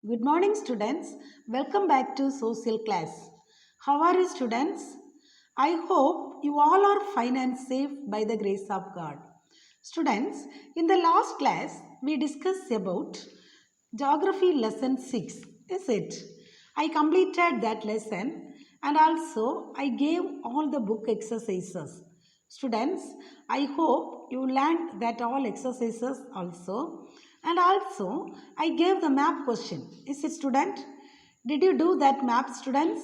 Good morning, students. Welcome back to social class. How are you, students? I hope you all are fine and safe by the grace of God. Students, in the last class, we discussed about Geography Lesson 6. Is it? I completed that lesson and also I gave all the book exercises. Students, I hope you learned that all exercises also. And also, I gave the map question. Is it, student? Did you do that map, students?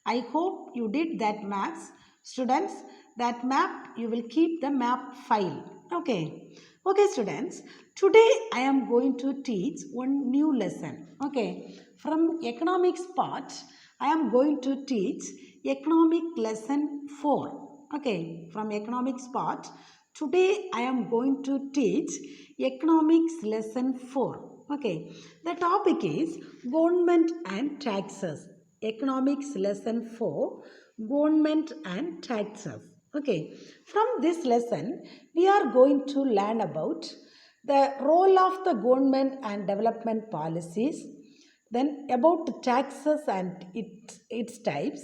I hope you did that maps. Students, that map, you will keep the map file. Okay. Okay, students. Today, I am going to teach one new lesson. Okay. From economics part, I am going to teach economic lesson 4. Okay. From economics part, today I am going to teach economics lesson 4. Okay. The topic is government and taxes. Economics lesson 4, government and taxes. Okay, from this lesson we are going to learn about the role of the government and development policies, then about the taxes and its types,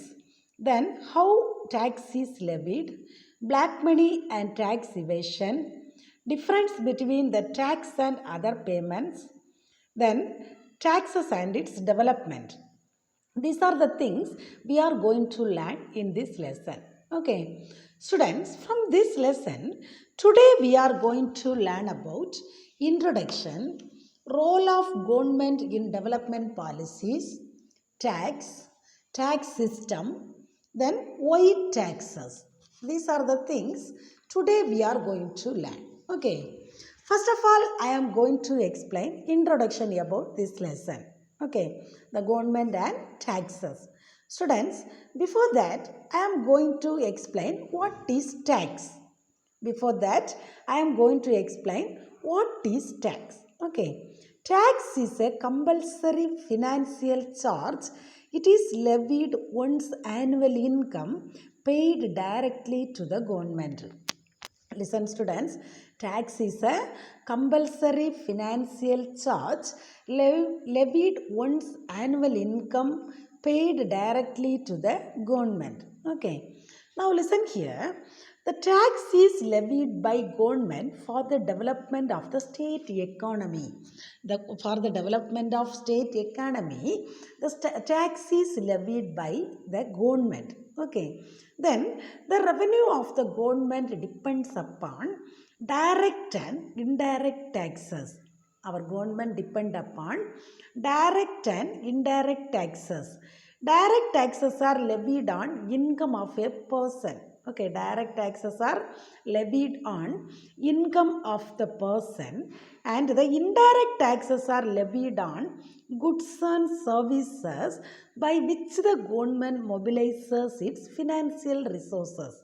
then how tax is levied, black money and tax evasion, difference between the tax and other payments, then taxes and its development. These are the things we are going to learn in this lesson. Okay, students, from this lesson, today we are going to learn about introduction, role of government in development policies, tax, tax system, then why taxes. These are the things today we are going to learn. Okay, first of all, I am going to explain introduction about this lesson. Okay, the government and taxes. Students, before that, I am going to explain what is tax. Before that, I am going to explain what is tax. Okay, tax is a compulsory financial charge. It is levied once annual income paid directly to the government. Listen, students, tax is a compulsory financial charge levied once annual income paid directly to the government. Okay, now listen here. The tax is levied by government for the development of the state economy. For the development of state economy, the tax is levied by the government. Okay, then the revenue of the government depends upon direct and indirect taxes. Our government depend upon direct and indirect taxes. Direct taxes are levied on income of a person. Okay, direct taxes are levied on income of the person, and the indirect taxes are levied on goods and services by which the government mobilizes its financial resources.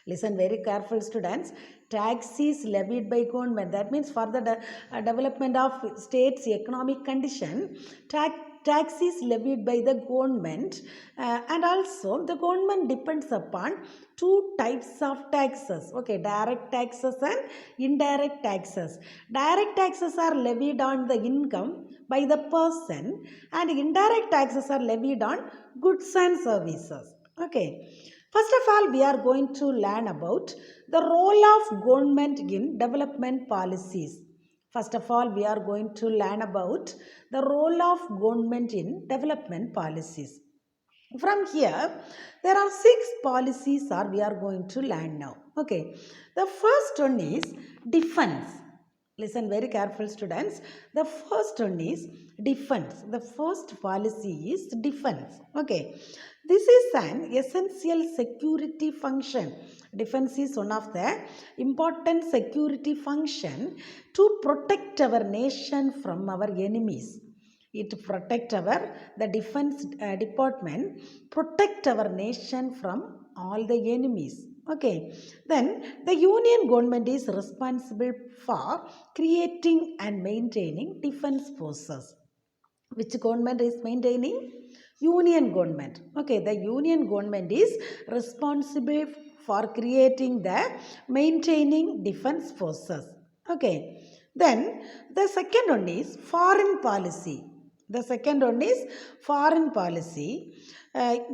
Listen very careful, students. Tax is levied by government. That means for the development of state's economic condition, tax is levied by the government, and also the government depends upon two types of taxes. Okay, direct taxes and indirect taxes. Direct taxes are levied on the income by the person, and indirect taxes are levied on goods and services. Okay. First of all, we are going to learn about the role of government in development policies. First of all, we are going to learn about the role of government in development policies. From here, there are 6 policies are we are going to learn now. Okay, the first one is defense. Listen very careful, students. The first one is defense. The first policy is defense. Okay, this is an essential security function. Defense is one of the important security function to protect our nation from our enemies. It protect our the defense department protect our nation from all the enemies. Okay, then the union government is responsible for creating and maintaining defense forces. Which government is maintaining? Union government. Okay, the union government is responsible for creating the maintaining defense forces. Okay, Then the second one is foreign policy. The second one is foreign policy.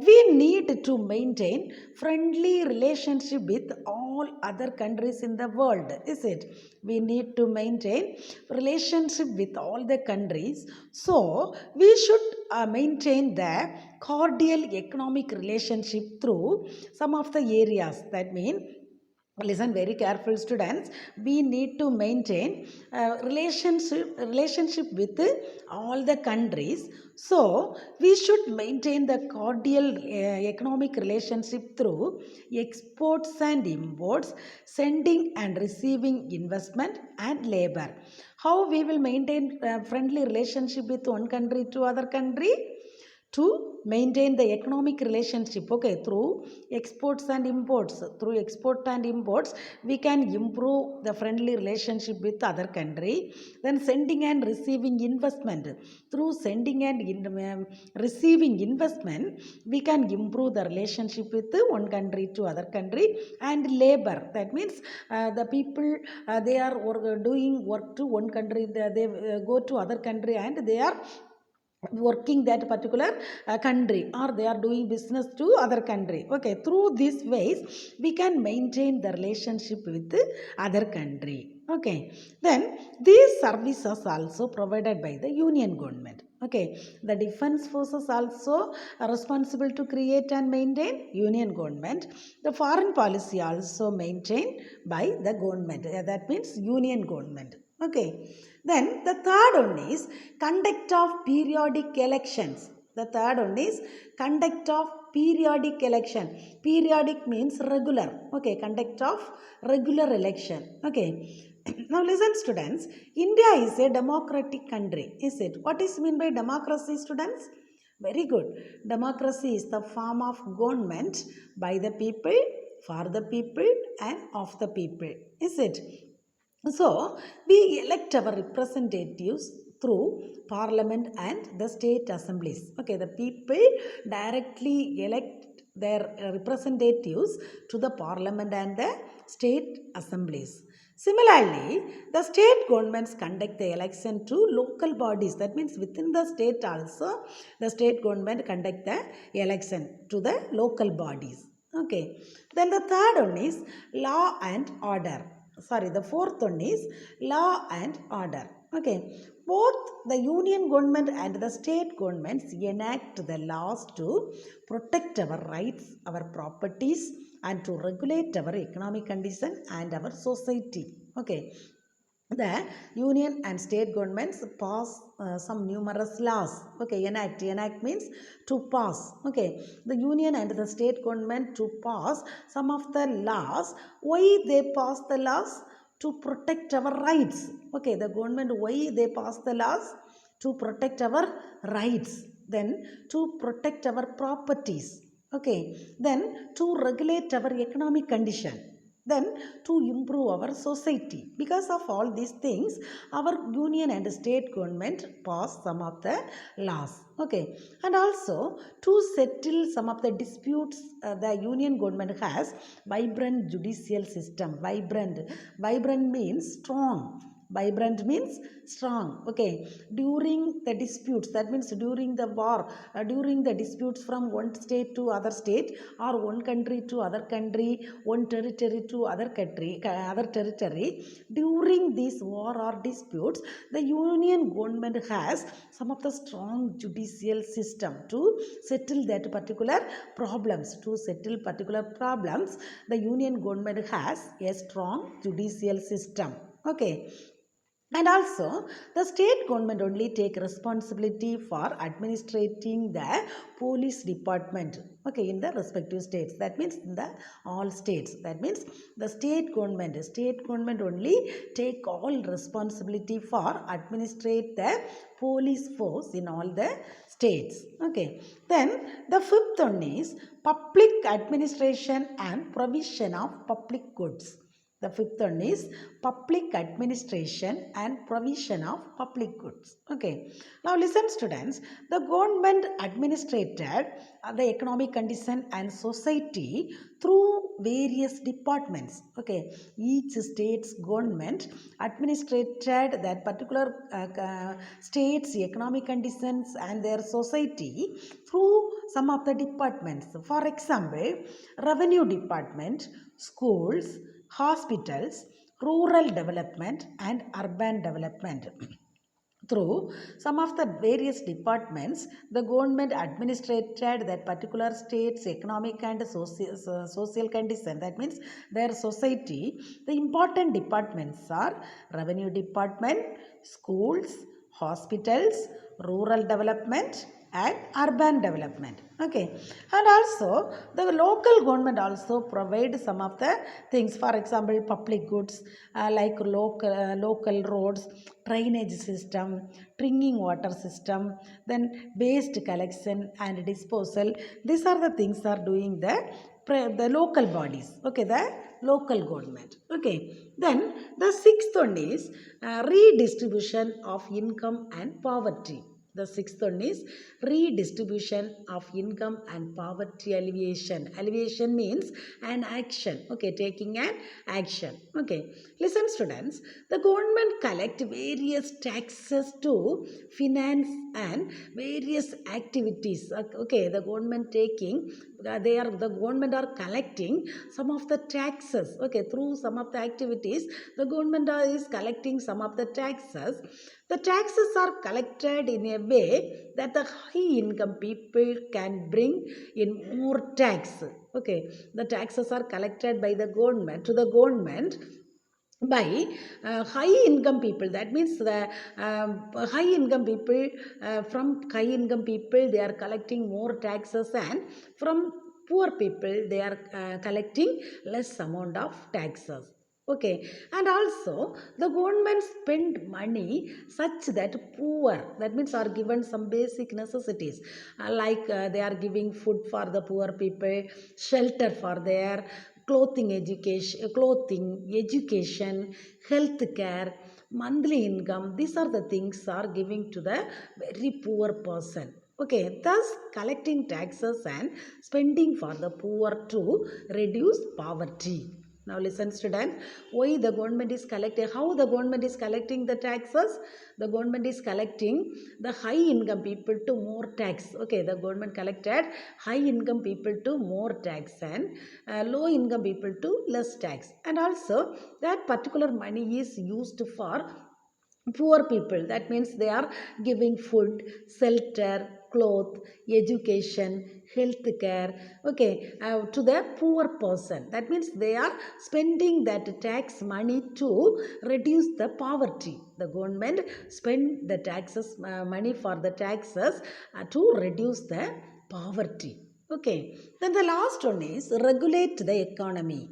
We need to maintain friendly relationship with all other countries in the world, is it? We need to maintain relationship with all the countries. So we should maintain the cordial economic relationship through some of the areas. That means, listen very careful students, we need to maintain relationship with all the countries. So we should maintain the cordial economic relationship through exports and imports, sending and receiving investment and labor. How we will maintain friendly relationship with one country to other country? To maintain the economic relationship, okay, through exports and imports. Through export and imports we can improve the friendly relationship with other country. Then sending and receiving investment. Through sending and receiving investment we can improve the relationship with one country to other country. And labor, that means the people they are doing work to one country, they go to other country and they are working that particular country, or they are doing business to other country. Okay, through these ways we can maintain the relationship with the other country. Okay, then these services also provided by the union government. Okay, the defense forces also are responsible to create and maintain union government. The foreign policy also maintained by the government, that means union government. Okay, then the third one is conduct of periodic elections. The third one is conduct of periodic election. Periodic means regular. Okay, conduct of regular election. Okay, now listen students, India is a democratic country, is it? What is mean by democracy, students? Very good. Democracy is the form of government by the people, for the people and of the people, is it? So we elect our representatives through parliament and the state assemblies. Okay, the people directly elect their representatives to the parliament and the state assemblies. Similarly, the state governments conduct the election to local bodies. That means within the state also the state government conduct the election to the local bodies. Okay, then the third one is law and order. The fourth one is law and order. Okay, both the union government and the state governments enact the laws to protect our rights, our properties, and to regulate our economic condition and our society. Okay, the union and state governments pass some numerous laws. Okay, enact means to pass. Okay, the union and the state government to pass some of the laws. Why they pass the laws? To protect our rights. Okay, the government, why they pass the laws? To protect our rights, then to protect our properties. Okay, then to regulate our economic condition, then to improve our society. Because of all these things, our union and state government pass some of the laws. Okay, and also to settle some of the disputes, the union government has vibrant judicial system. Vibrant means strong. Vibrant means strong. Okay, during the disputes, that means during the war, during the disputes from one state to other state, or one country to other country, one territory to other country, other territory, during this war or disputes, the union government has some of the strong judicial system to settle that particular problems. To settle particular problems, the union government has a strong judicial system. Okay, and also the state government only take responsibility for administrating the police department. Okay, in the respective states, that means in the all states, that means the state government only take all responsibility for administrate the police force in all the states. Okay, then the fifth one is public administration and provision of public goods. The fifth one is public administration and provision of public goods. Okay. Now listen students, the government administrated the economic condition and society through various departments. Okay. Each state's government administrated that particular state's economic conditions and their society through some of the departments. For example, revenue department, schools, hospitals, rural development and urban development. Through some of the various departments, the government administrated that particular state's economic and social condition. That means their society. The important departments are revenue department, schools, hospitals, rural development and urban development. Okay. And also the local government also provide some of the things. For example, public goods like local roads, drainage system, drinking water system, then waste collection and disposal. These are the things are doing the local bodies. Okay, the local government. Okay. Then the sixth one is redistribution of income and poverty. The sixth one is redistribution of income and poverty alleviation. Alleviation means an action. Okay, taking an action. Okay, listen students, the government collect various taxes to finance and various activities. Okay, the government the government are collecting some of the taxes. Okay, through some of the activities, the government is collecting some of the taxes. The taxes are collected in a way that the high income people can bring in more tax. Okay, the taxes are collected by the government to the government by high income people. That means the high income people, from high income people they are collecting more taxes, and from poor people they are collecting less amount of taxes. Okay, and also the government spend money such that poor, that means are given some basic necessities, like they are giving food for the poor people, shelter for their clothing, education, health care, monthly income. These are the things are giving to the very poor person. Okay, thus collecting taxes and spending for the poor to reduce poverty. Now listen students, why the government is collecting, how the government is collecting the taxes? The government is collecting the high income people to more tax. Okay, the government collected high income people to more tax and low income people to less tax. And also that particular money is used for poor people. That means they are giving food, shelter, cloth, education, health care, okay, to the poor person. That means they are spending that tax money to reduce the poverty. The government spend the taxes money for the taxes to reduce the poverty. Okay, then the last one is regulate the economy.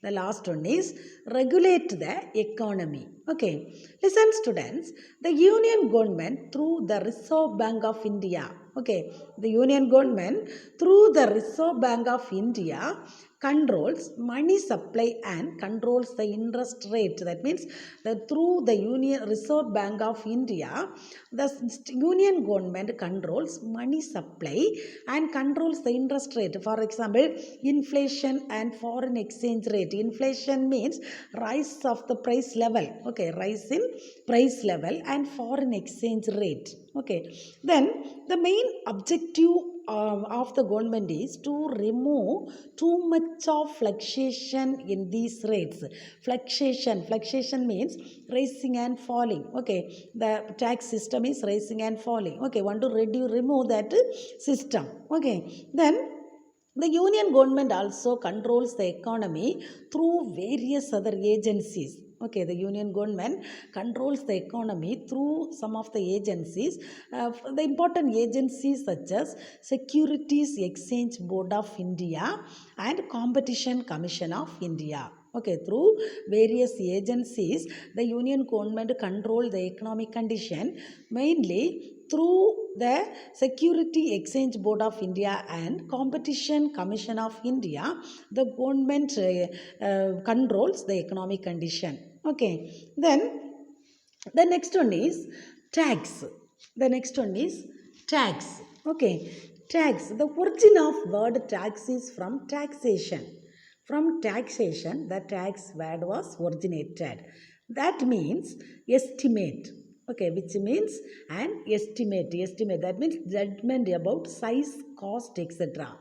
The last one is regulate the economy. Okay, listen students, the union government through the Reserve Bank of India. Okay, the union government through the Reserve Bank of India controls money supply and controls the interest rate. That means that through the Reserve Bank of India, the union government controls money supply and controls the interest rate. For example, inflation and foreign exchange rate. Inflation means rise of the price level. Okay, rise in price level and foreign exchange rate. Okay, then the main objective of the government is to remove too much of fluctuation in these rates. Fluctuation means rising and falling. Okay, the tax system is rising and falling. Okay, want to remove that system. Okay, then the union government also controls the economy through various other agencies. Okay, the union government controls the economy through some of the agencies. The important agencies such as Securities Exchange Board of India and Competition Commission of India. Okay, through various agencies, the union government control the economic condition mainly through the Security Exchange Board of India and Competition Commission of India, the government controls the economic condition. Okay, then the next one is tax. The next one is tax. Okay, tax. The origin of word tax is from taxation. From taxation, the tax word was originated. That means estimate. Okay, which means an estimate. Estimate, that means judgment about size, cost, etc.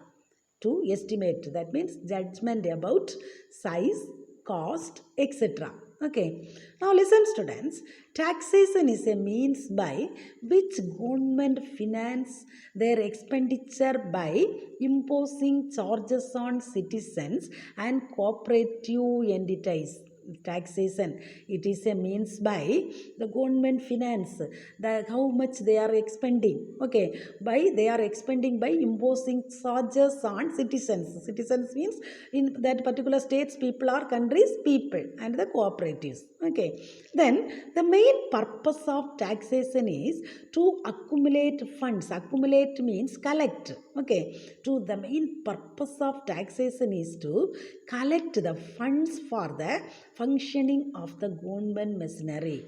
To estimate, that means judgment about size, cost, etc. Okay, now listen students, taxation is a means by which government finance their expenditure by imposing charges on citizens and cooperative entities. Taxation, it is a means by the government finance the how much they are expending. Okay, by they are expending by imposing charges on citizens. Citizens means in that particular states people are countries people and the cooperatives. Okay, then the main purpose of taxation is to accumulate funds. Accumulate means collect. Okay, to the main purpose of taxation is to collect the funds for the functioning of the government machinery.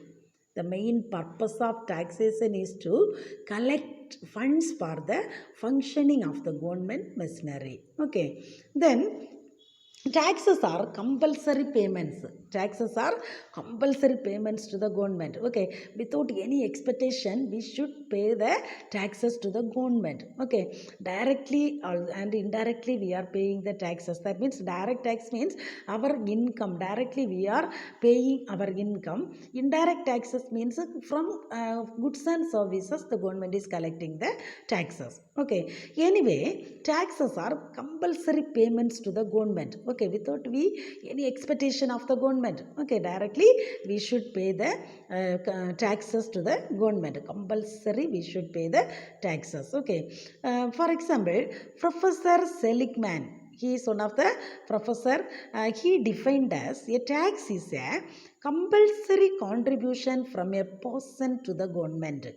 The main purpose of taxation is to collect funds for the functioning of the government machinery. Okay, then taxes are compulsory payments. Taxes are compulsory payments to the government. Okay, without any expectation we should pay the taxes to the government. Okay, directly and indirectly we are paying the taxes. That means direct tax means our income, directly we are paying our income. Indirect taxes means from goods and services the government is collecting the taxes. Okay, anyway, taxes are compulsory payments to the government. Okay, without any expectation of the government. Okay, directly we should pay the taxes to the government. Compulsory we should pay the taxes. Okay, for example, Professor Seligman, he is one of the professor. He defined as a tax is a compulsory contribution from a person to the government.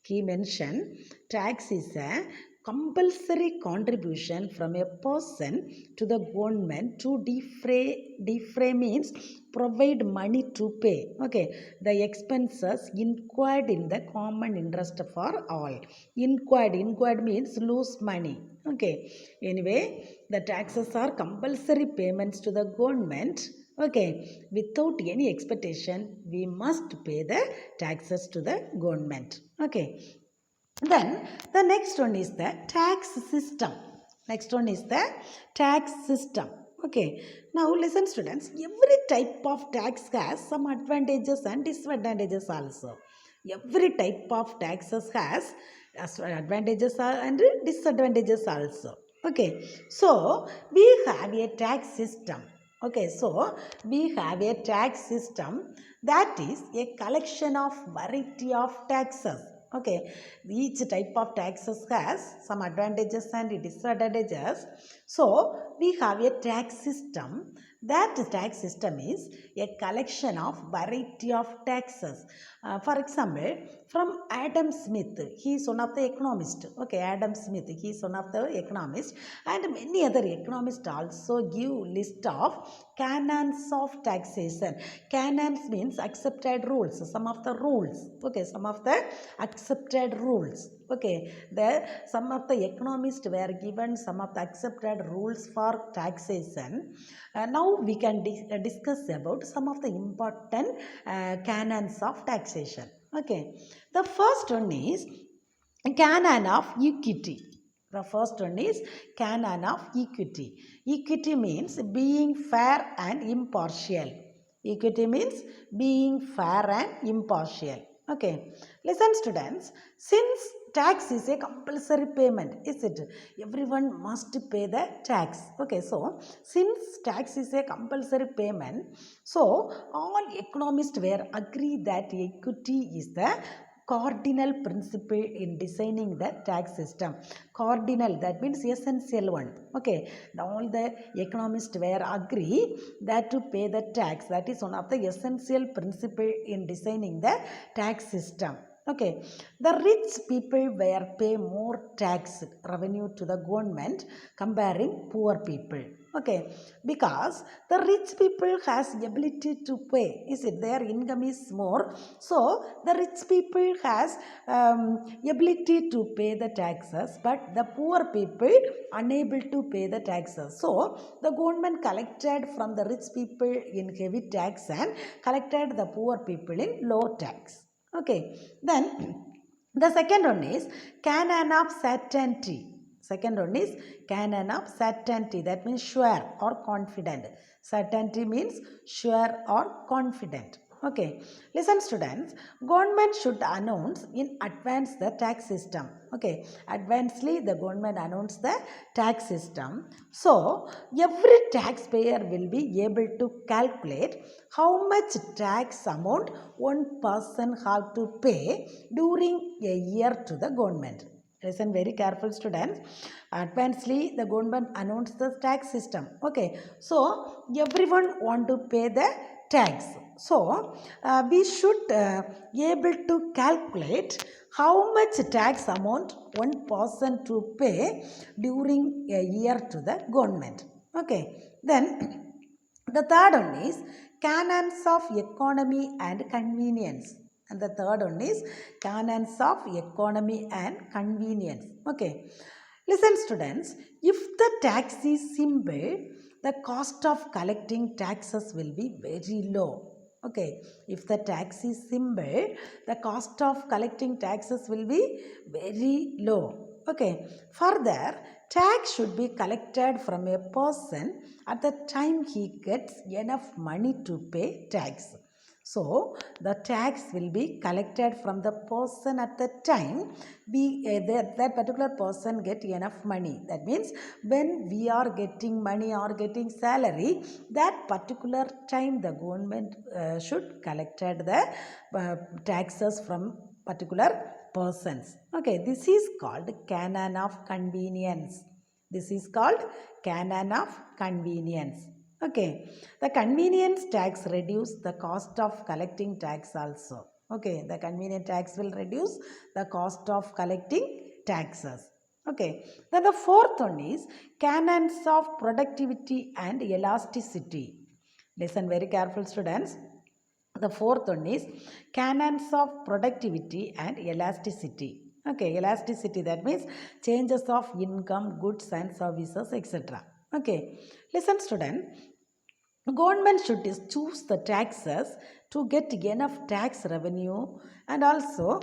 He mentioned tax is a compulsory contribution from a person to the government to defray means provide money to pay. Okay, the expenses incurred in the common interest for all. Incurred means lose money. Okay, anyway, the taxes are compulsory payments to the government. Okay, without any expectation we must pay the taxes to the government. Okay, then the next one is the tax system. Next one is the tax system. Okay, now listen students, every type of tax has some advantages and disadvantages also. Every type of taxes has advantages and disadvantages also. Okay, so we have a tax system. Okay, so we have a tax system that is a collection of variety of taxes. Okay, each type of taxes has some advantages and disadvantages. So we have a tax system. That tax system is a collection of variety of taxes. For example, from Adam Smith, he is one of the economists. Okay, Adam Smith, he is one of the economists, and many other economists also give list of canons of taxation. Canons means accepted rules. Some of the rules. Okay, some of the accepted rules. Okay, some of the economists were given some of the accepted rules for taxation. Now we can discuss about some of the important canons of taxation. Okay, the first one is canon of equity. The first one is canon of equity. Equity means being fair and impartial. Equity means being fair and impartial. Okay, listen students, since tax is a compulsory payment, is it? Everyone must pay the tax. Okay, so since tax is a compulsory payment, so all economists were agree that equity is the cardinal principle in designing the tax system. Cardinal, that means essential one. Okay, all the economists were agree that to pay the tax, that is one of the essential principle in designing the tax system. Okay, the rich people were pay more tax revenue to the government comparing poor people. Okay, because the rich people has ability to pay. Is it their income is more? So the rich people has ability to pay the taxes, but the poor people unable to pay the taxes. So the government collected from the rich people in heavy tax and collected the poor people in low tax. Okay, then the second one is canon of certainty. Second one is canon of certainty. That means sure or confident. Certainty means sure or confident. Okay, listen students, government should announce in advance the tax system. Okay, advancedly the government announce the tax system. So, every taxpayer will be able to calculate how much tax amount one person have to pay during a year to the government. Listen very careful students. Advancedly the government announced the tax system. Okay, so everyone want to pay the tax. So we should able to calculate how much tax amount one person to pay during a year to the government. Okay, then the third one is canons of economy and convenience. And the third one is canons of economy and convenience. Okay. Listen students, if the tax is simple, the cost of collecting taxes will be very low. Okay, if the tax is simple, the cost of collecting taxes will be very low. Okay, further, tax should be collected from a person at the time he gets enough money to pay tax. So, the tax will be collected from the person at the time that particular person get enough money. That means when we are getting money or getting salary, that particular time the government should collected the taxes from particular persons. Okay, this is called canon of convenience. This is called canon of convenience. Okay, the convenience tax reduce the cost of collecting tax also. Okay, the convenience tax will reduce the cost of collecting taxes. Okay, then the fourth one is canons of productivity and elasticity. Listen very careful students. The fourth one is canons of productivity and elasticity. Okay, elasticity that means changes of income, goods and services, etc. Okay, listen student, government should choose the taxes to get enough tax revenue, and also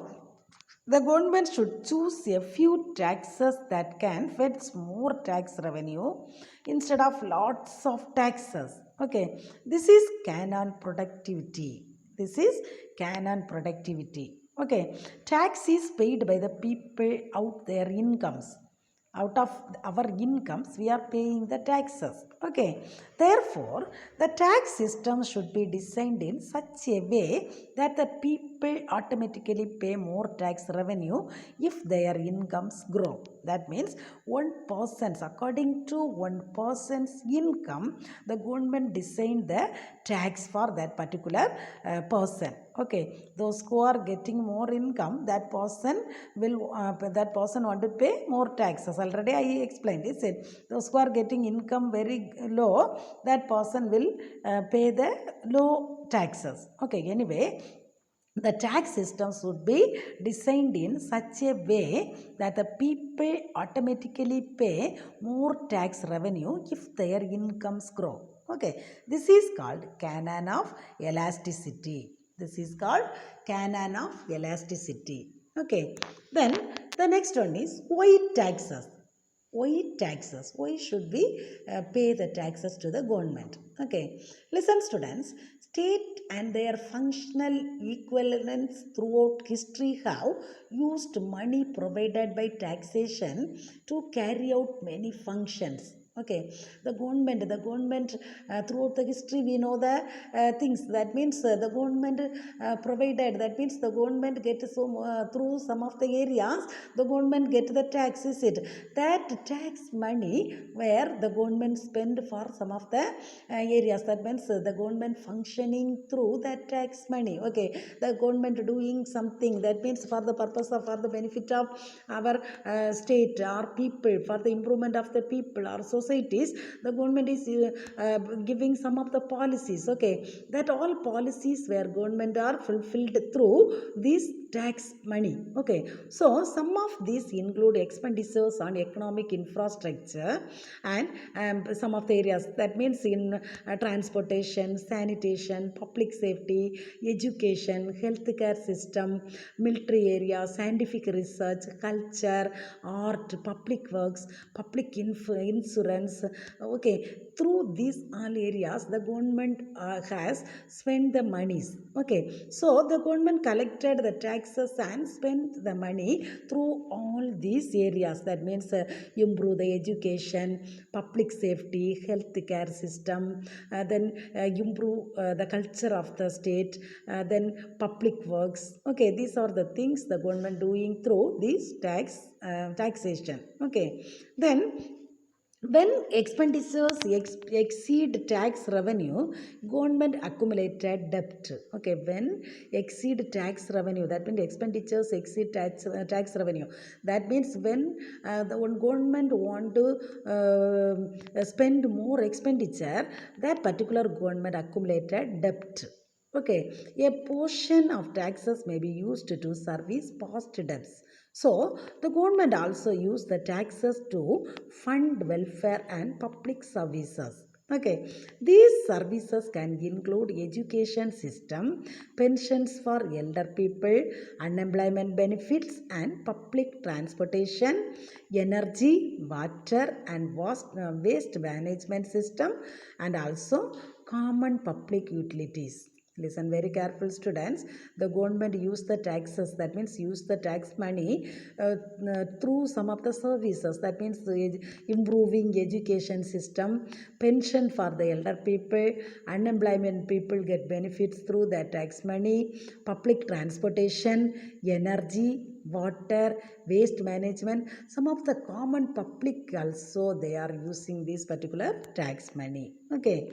the government should choose a few taxes that can fetch more tax revenue instead of lots of taxes. Okay, this is canon productivity. This is canon productivity. Okay, tax is paid by the people out their incomes. Out of our incomes we are paying the taxes. Okay, therefore the tax system should be designed in such a way that the people automatically pay more tax revenue if their incomes grow. That means one person's, according to one person's income, the government designed the tax for that particular person. Okay, those who are getting more income, that person want to pay more taxes. Already I explained, is it? Those who are getting income very low, that person will pay the low taxes. Okay, anyway, the tax system should be designed in such a way that the people automatically pay more tax revenue if their incomes grow. Okay, this is called canon of elasticity. This is called canon of elasticity. Okay, then the next one is why taxes. Why taxes? Why should we pay the taxes to the government? Okay, listen students, state and their functional equivalents throughout history have used money provided by taxation to carry out many functions. Okay, the government throughout the history we know the things. That means the government provided. That means the government get through some of the areas. The government get the tax. Is it that tax money where the government spend for some of the areas? That means the government functioning through that tax money. Okay, the government doing something. That means for the purpose of, for the benefit of our state, our people, for the improvement of the people, our societies, the government is giving some of the policies. Okay, that all policies where government are fulfilled through these tax money. Okay, so some of these include expenditures on economic infrastructure and some of the areas. That means in transportation, sanitation, public safety, education, healthcare system, military area, scientific research, culture, art, public works, public insurance. Okay, through these all areas the government has spent the monies. Okay, so the government collected the taxes and spent the money through all these areas. That means improve the education, public safety, healthcare system, then improve the culture of the state, then public works. Okay, these are the things the government doing through this taxation. Okay, then when expenditures exceed tax revenue, government accumulated debt. Okay, when exceed tax revenue, that means expenditures exceed tax revenue. That means when the one government want to spend more expenditure, that particular government accumulated debt. Okay, a portion of taxes may be used to service past debts. So, the government also use the taxes to fund welfare and public services. Okay, these services can include education system, pensions for elder people, unemployment benefits and public transportation, energy, water and waste management system, and also common public utilities. Listen very careful, students. The government use the taxes, that means use the tax money through some of the services. That means improving education system, pension for the elder people, unemployment people get benefits through that tax money, public transportation, energy, water, waste management. Some of the common public also they are using this particular tax money. Okay,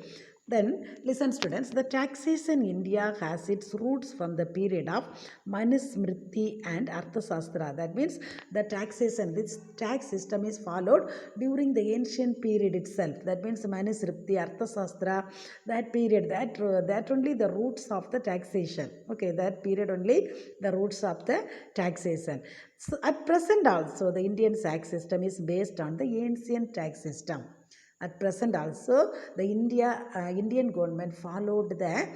then listen students, the taxation in India has its roots from the period of Manusmriti and Arthashastra. That means the taxation, this tax system is followed during the ancient period itself. That means Manusmriti, Arthashastra, that period, that only the roots of the taxation. Okay, that period only the roots of the taxation. So at present also the Indian tax system is based on the ancient tax system. At present also, the Indian government followed the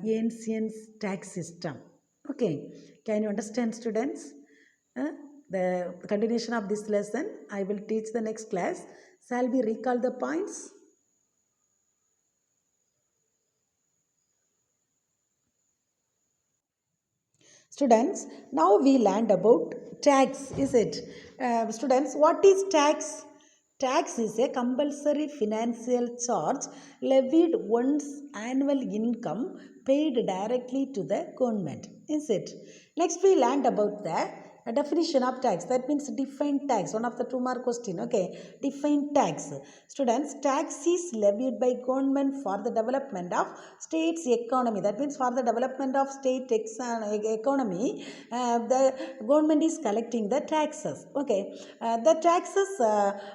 ancient tax system. Okay, can you understand, students? The continuation of this lesson, I will teach the next class. Shall we recall the points? Students, now we learned about tax, is it? Students, what is tax? Tax is a compulsory financial charge levied one's annual income paid directly to the government, is it? Next, we learned about the definition of tax. That means define tax. One of the 2 mark question. Okay, define tax. Students, tax is levied by government for the development of state's economy. That means for the development of state economy, the government is collecting the taxes. Okay, the taxes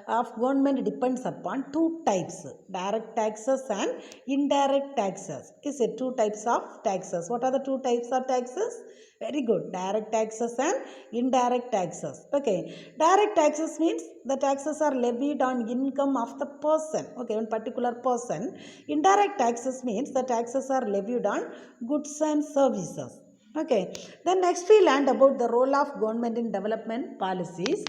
of government depends upon 2 types: direct taxes and indirect taxes. Is it 2 types of taxes? What are the 2 types of taxes? Very good. Direct taxes and indirect taxes. Okay. Direct taxes means the taxes are levied on income of the person. Okay, one particular person. Indirect taxes means the taxes are levied on goods and services. Okay. Then next we learned about the role of government in development policies.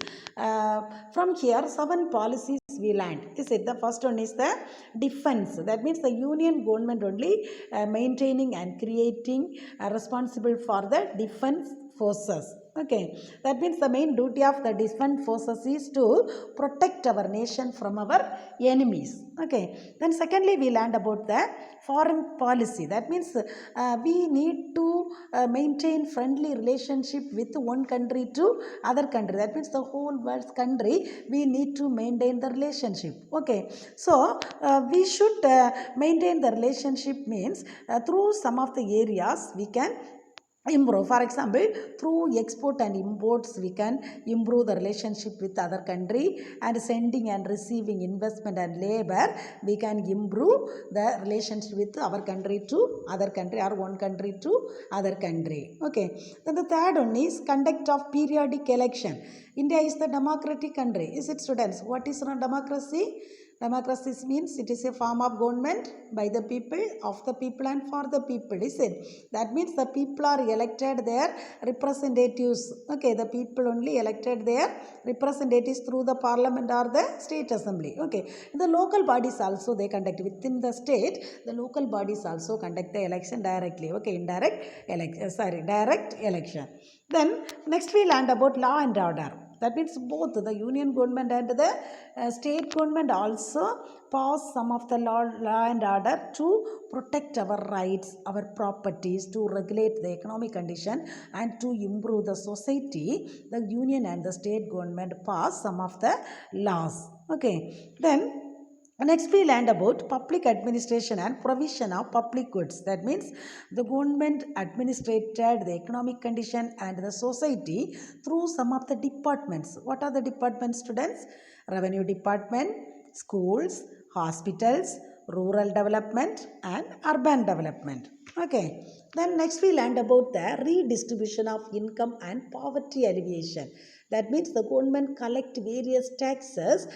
From here, 7 policies we learned. Is it? The first one is the defense. That means the union government only maintaining and creating responsible for the defense forces. Okay, that means the main duty of the defense forces is to protect our nation from our enemies. Okay, then secondly we learned about the foreign policy. That means we need to maintain friendly relationship with one country to other country. That means the whole world's country we need to maintain the relationship. Okay, so we should maintain the relationship means through some of the areas we can improve. For example, through export and imports we can improve the relationship with other country, and sending and receiving investment and labor we can improve the relationship with our country to other country, or one country to other country. Okay, then the third one is conduct of periodic election. India is the democratic country. Is it, students? What is not democracy? Democracy means it is a form of government by the people, of the people, and for the people. Is it? That means the people are elected their representatives. Okay, the people only elected their representatives through the parliament or the state assembly. Okay, the local bodies also they conduct within the state. The local bodies also conduct the election directly. Okay, direct election. Then next we learned about law and order. That means both the union government and the state government also pass some of the law and order to protect our rights, our properties, to regulate the economic condition and to improve the society. The union and the state government pass some of the laws. Okay, then next we learned about public administration and provision of public goods. That means the government administrated the economic condition and the society through some of the departments. What are the departments, students? Revenue department, schools, hospitals, rural development, and urban development. Okay, then next we learned about the redistribution of income and poverty alleviation. That means the government collect various taxes.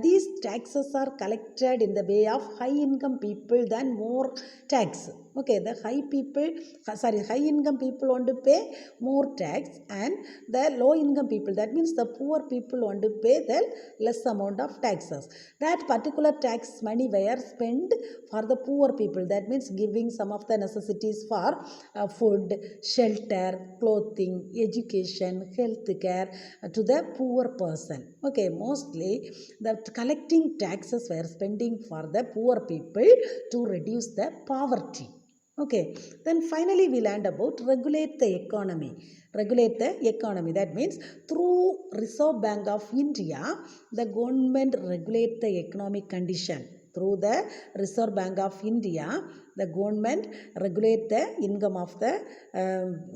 These taxes are collected in the way of high income people than more tax. Okay, the high income people want to pay more tax, and the low income people, that means the poor people, want to pay the less amount of taxes. That particular tax money were spent for the poor people. That means giving some of the necessities for food, shelter, clothing, education, health care to the poor person. Okay, mostly the collecting taxes were spending for the poor people to reduce the poverty. Okay, then finally we learned about regulate the economy. Regulate the economy, that means through Reserve Bank of India the government regulate the economic condition. Through the Reserve Bank of India the government regulate the income of the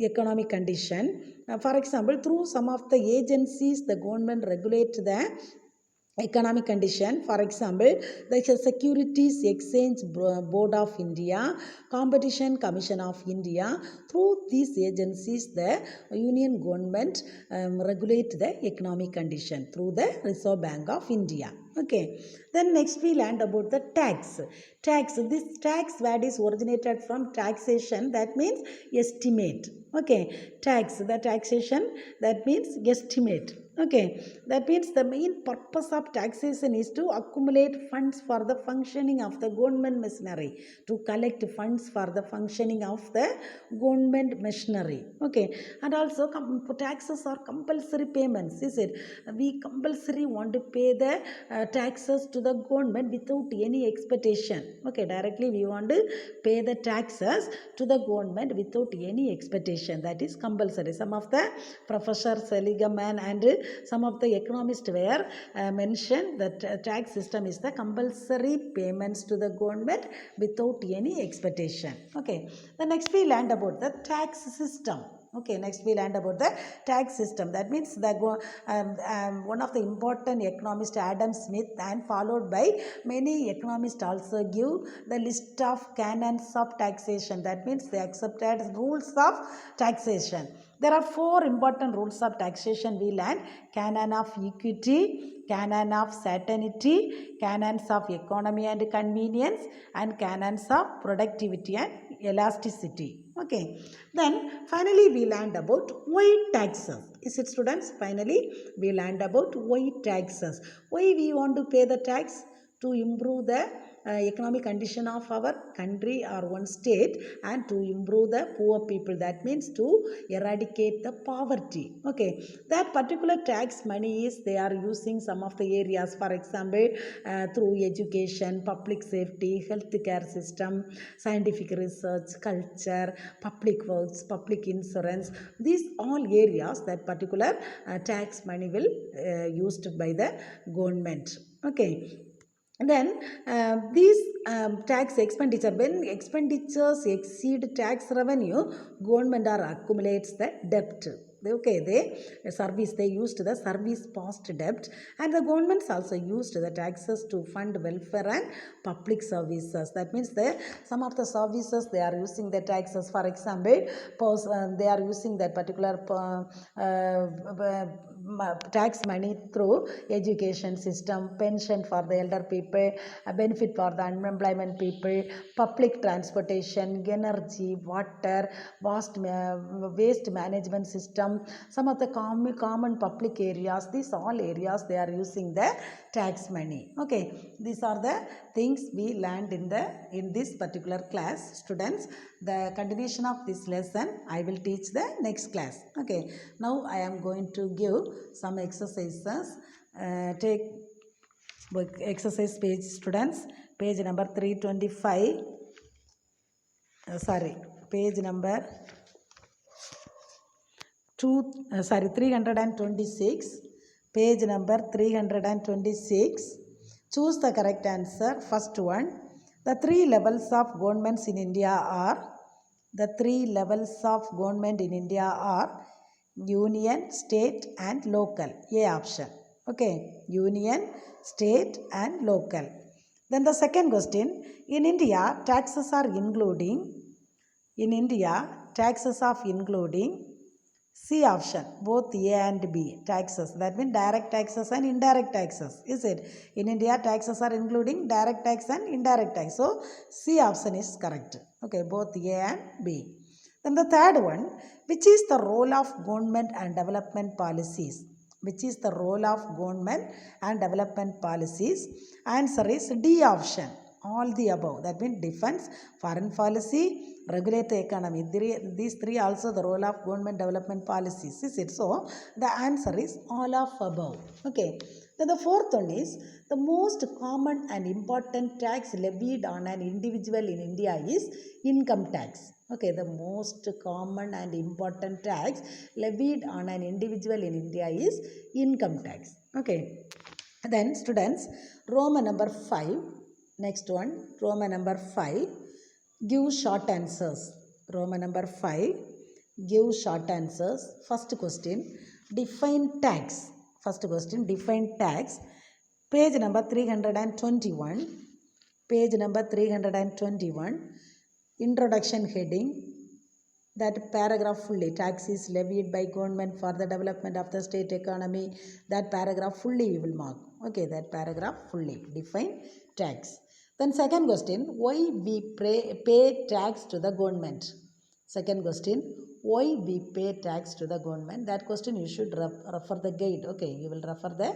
economic condition. For example, through some of the agencies the government regulate the economic condition. For example, the Securities Exchange Board of India, Competition Commission of India. Through these agencies the union government regulate the economic condition through the Reserve Bank of India. Okay, then next we learned about the tax. This tax word is originated from taxation, that means estimate. Okay, the taxation, that means estimate. Okay, that means the main purpose of taxation is to accumulate funds for the functioning of the government machinery, to collect funds for the functioning of the government machinery. Okay, and also taxes are compulsory payments. Is it? We compulsory want to pay the taxes to the government without any expectation. Okay, directly we want to pay the taxes to the government without any expectation. That is compulsory. Some of the Professor Seligman and some of the economists were mentioned that tax system is the compulsory payments to the government without any expectation. Okay, the next we learned about the tax system. Okay, next we learned about the tax system. That means the one of the important economist Adam Smith, and followed by many economists also give the list of canons of taxation. That means they accepted rules of taxation. There are 4 important rules of taxation we learned: canon of equity, canon of certainty, canons of economy and convenience, and canons of productivity and elasticity. Okay, then finally we learned about why taxes. Is it, students? Finally we learned about why taxes. Why we want to pay the tax? To improve the economic condition of our country or one state and to improve the poor people. That means to eradicate the poverty. Okay, that particular tax money is they are using some of the areas, for example, through education, public safety, healthcare system, scientific research, culture, public works, public insurance. These all areas that particular tax money will used by the government. Okay, then these tax expenditure, when expenditures exceed tax revenue, government are accumulates the debt. Okay, they used the service past debt, and the governments also used the taxes to fund welfare and public services. That means some of the services they are using the taxes. For example, they are using that particular tax money through education system, pension for the elder people, benefit for the unemployment people, public transportation, energy, water, waste management system, some of the common public areas. These all areas they are using the tax money. Okay, these are the things we learned in this particular class. Students, the continuation of this lesson I will teach the next class. Okay, now I am going to give some exercises. Take exercise page, students, page number 325. Page number 326. Page number 326. Choose the correct answer. First one, the three levels of governments in India are union, state and local. A option. Okay, union, state and local. Then the second question, in India taxes are including C option, both A and B taxes. That means direct taxes and indirect taxes. Is it? In India, taxes are including direct tax and indirect tax. So, C option is correct. Okay, both A and B. Then the third one, which is the role of government and development policies? Answer is D option, all the above. That means defense, foreign policy, regulate the economy. These three also the role of government development policies. Is it? So the answer is all of above. Okay. Then the fourth one is the most common and important tax levied on an individual in India is income tax. Okay, the most common and important tax levied on an individual in India is income tax. Okay. Then students, Roman number 5. Next one, Roman number 5. Give short answers. Roman number 5. Give short answers. First question, define tax. Define tax. Page number 321. Page number 321. Introduction heading. That paragraph fully, tax is levied by government for the development of the state economy. That paragraph fully you will mark. Okay, that paragraph fully. Define tax. Then second question, why we pay tax to the government? Second question, why we pay tax to the government? That question you should refer the guide. Okay, you will refer the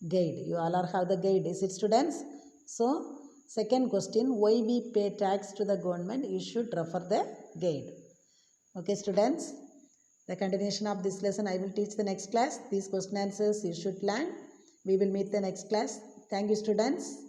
guide. You all are have the guide. Is it, students? So, second question, why we pay tax to the government? You should refer the guide. Okay, students, the continuation of this lesson I will teach the next class. These question answers you should learn. We will meet the next class. Thank you, students.